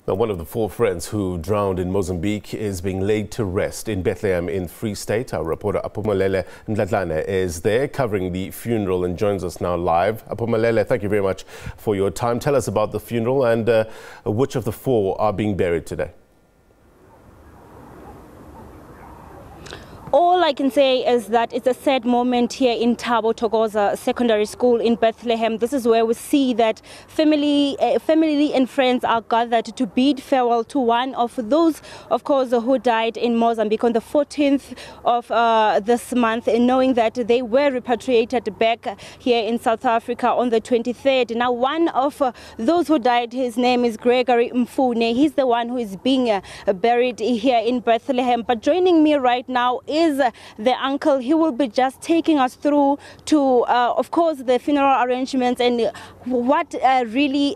Now, one of the 4 friends who drowned in Mozambique is being laid to rest in Bethlehem in Free State. Our reporter Aphumelele Mdlalane is there covering the funeral and joins us now live. Aphumelele, thank you very much for your time. Tell us about the funeral and which of the 4 are being buried today. All I can say is that it's a sad moment here in Thabo Thokoza Secondary School in Bethlehem. This is where we see that family and friends are gathered to bid farewell to one of those, of course, who died in Mozambique on the 14th of this month, knowing that they were repatriated back here in South Africa on the 23rd. Now, one of those who died, his name is Gregory Mfune. He's the one who is being buried here in Bethlehem. But joining me right now is the uncle. He will be just taking us through to, of course, the funeral arrangements and what really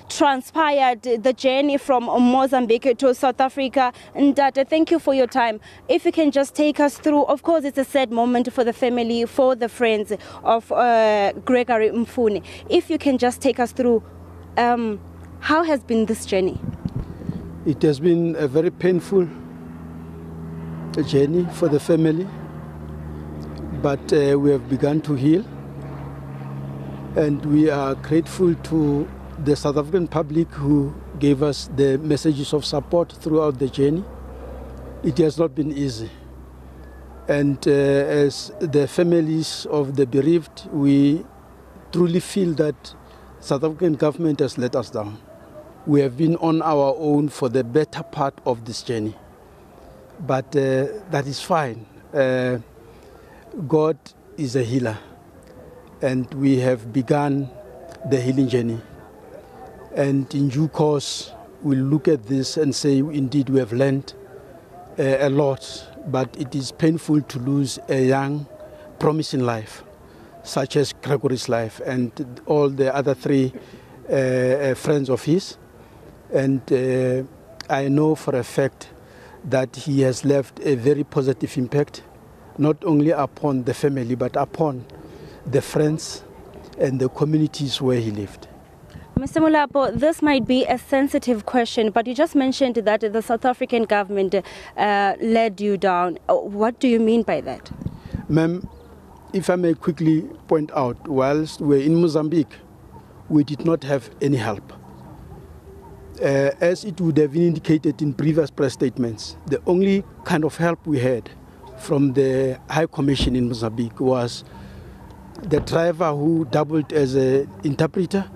transpired, the journey from Mozambique to South Africa. And thank you for your time. If you can just take us through, of course, it's a sad moment for the family, for the friends of Gregory Mfune. If you can just take us through, how has been this journey? It has been a very painful journey for the family, but we have begun to heal, and we are grateful to the South African public who gave us the messages of support throughout the journey. It has not been easy, and as the families of the bereaved, we truly feel that South African government has let us down. We have been on our own for the better part of this journey. But that is fine. God is a healer, and we have begun the healing journey. And in due course, we'll look at this and say, indeed, we have learned a lot, but it is painful to lose a young, promising life, such as Gregory's life and all the other 3 friends of his. And I know for a fact that he has left a very positive impact, not only upon the family, but upon the friends and the communities where he lived. Mr. Mulapo, this might be a sensitive question, but you just mentioned that the South African government led you down. What do you mean by that? Ma'am, if I may quickly point out, whilst we're in Mozambique, we did not have any help. As it would have been indicated in previous press statements, the only kind of help we had from the High Commission in Mozambique was the driver who doubled as an interpreter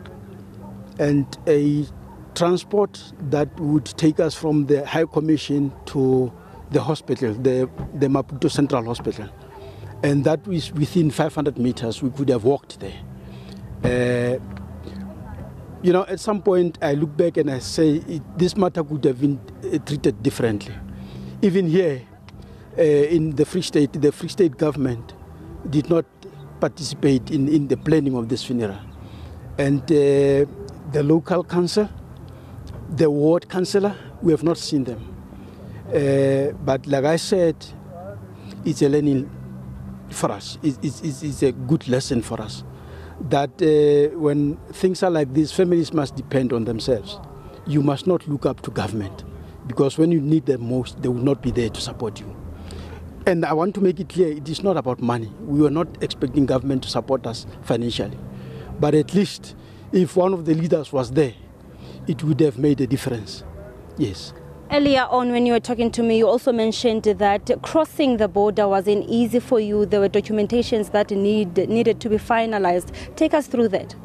and a transport that would take us from the High Commission to the hospital, the Maputo Central Hospital. And that was within 500 meters. We could have walked there. You know, at some point I look back and I say this matter could have been treated differently. Even here in the Free State government did not participate in the planning of this funeral. And the local council, the ward councillor, we have not seen them. But like I said, it's a learning for us. It's a good lesson for us. That when things are like this, families must depend on themselves. You must not look up to government, because when you need them most, they will not be there to support you. And I want to make it clear, it is not about money. We were not expecting government to support us financially. But at least, if one of the leaders was there, it would have made a difference. Yes. Earlier on, when you were talking to me, you also mentioned that crossing the border wasn't easy for you. There were documentations that needed to be finalized. Take us through that.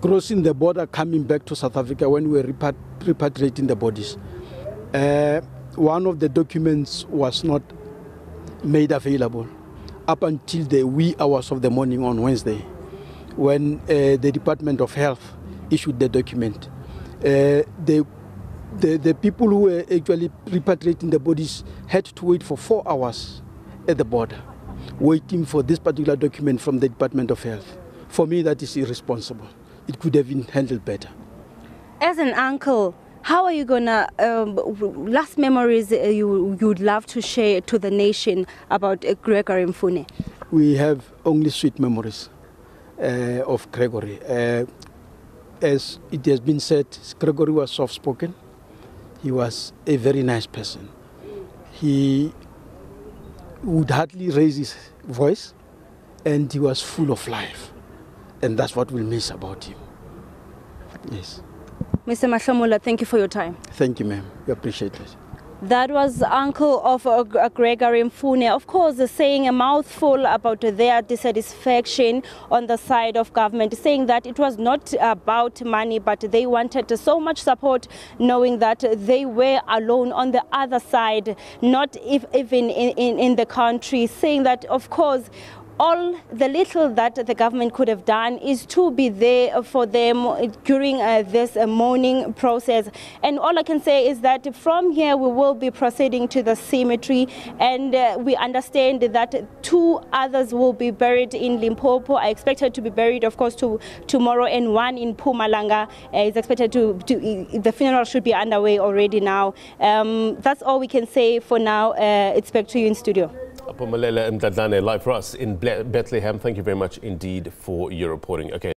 Crossing the border, coming back to South Africa when we were repatriating the bodies, one of the documents was not made available up until the wee hours of the morning on Wednesday, when the Department of Health issued the document. The people who were actually repatriating the bodies had to wait for 4 hours at the border, waiting for this particular document from the Department of Health. For me, that is irresponsible. It could have been handled better. As an uncle, how are you gonna, last memories you'd love to share to the nation about Gregory Mfune? We have only sweet memories of Gregory. As it has been said, Gregory was soft-spoken. He was a very nice person. He would hardly raise his voice, and he was full of life. And that's what we'll miss about him. Yes. Mr. Mahlomola, thank you for your time. Thank you, ma'am. We appreciate it. That was uncle of Gregory Mfune, of course, saying a mouthful about their dissatisfaction on the side of government, saying that it was not about money, but they wanted so much support, knowing that they were alone on the other side, not even in the country, saying that, of course, all the little that the government could have done is to be there for them during this mourning process. And all I can say is that from here we will be proceeding to the cemetery, and we understand that 2 others will be buried in Limpopo. I expect her to be buried, of course, tomorrow, and 1 in Mpumalanga is expected the funeral should be underway already now. That's all we can say for now. It's back to you in studio. Aphumelele Mdlalane, live for us in Bethlehem. Thank you very much indeed for your reporting. Okay.